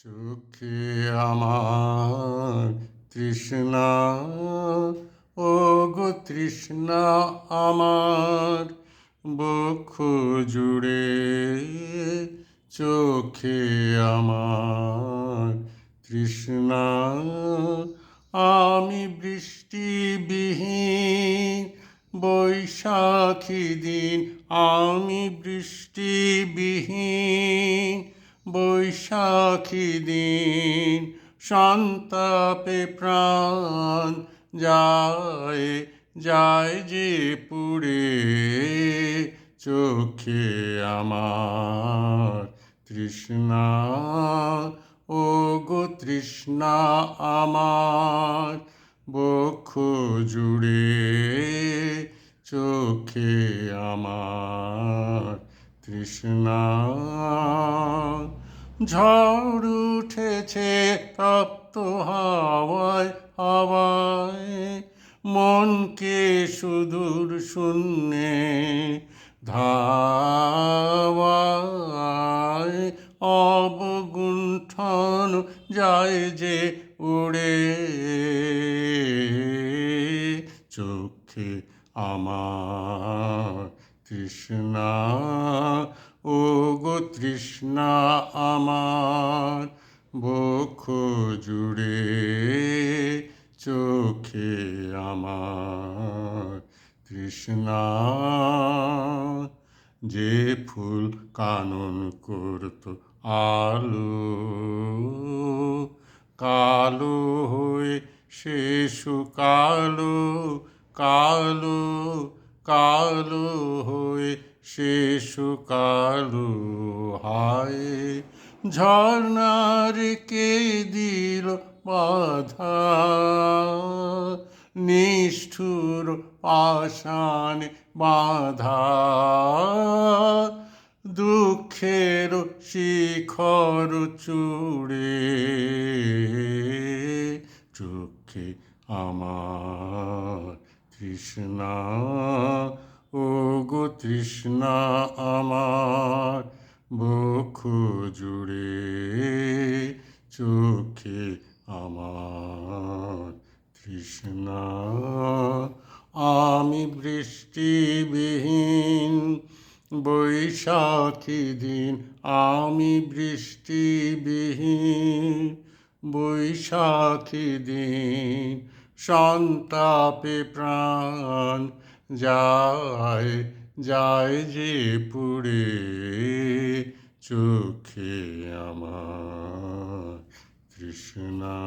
চোখে আমার তৃষ্ণা, ও গো তৃষ্ণা আমার বক্ষ জুড়ে। চোখে আমার তৃষ্ণা, আমি বৃষ্টিবিহীন বৈশাখী দিন, আমি বৃষ্টিবিহীন বৈশাখী দিন। সন্তাপে প্রাণ যায় যায় যে পুড়ে। চোখে আমার তৃষ্ণা, ও গো তৃষ্ণা আমার বক্ষ জুড়ে। চোখে আমার তৃষ্ণা। ঝড় উঠেছে তপ্ত হাওয়ায় হাওয়ায়, মনকে সুদূর শূন্যে ধাওয়ায়। অবগুণ্ঠন যায় যে উড়ে। চোখে আমার তৃষ্ণা, ও গো তৃষ্ণা আমার বক্ষ জুড়ে। চোখে আমার তৃষ্ণা। যে ফুল কানন করত আলো, কালো হয়ে সে শুকালো, কালো কালো হয়ে সে শুকালো। হায় ঝর্ণার কে দিল বাধা, নিষ্ঠুর পাষাণ বাঁধা। দুঃখের শিখর চূড়ে। চোখে আমার তৃষ্ণা, ও গো তৃষ্ণা আমার বক্ষ জুড়ে। চোখে আমার তৃষ্ণা। আমি বৃষ্টিবিহীন বৈশাখী দিন, আমি বৃষ্টিবিহীন বৈশাখী দিন। সন্তাপে প্রাণ যায় যায় যে পুড়ে। চোখে আমার তৃষ্ণা।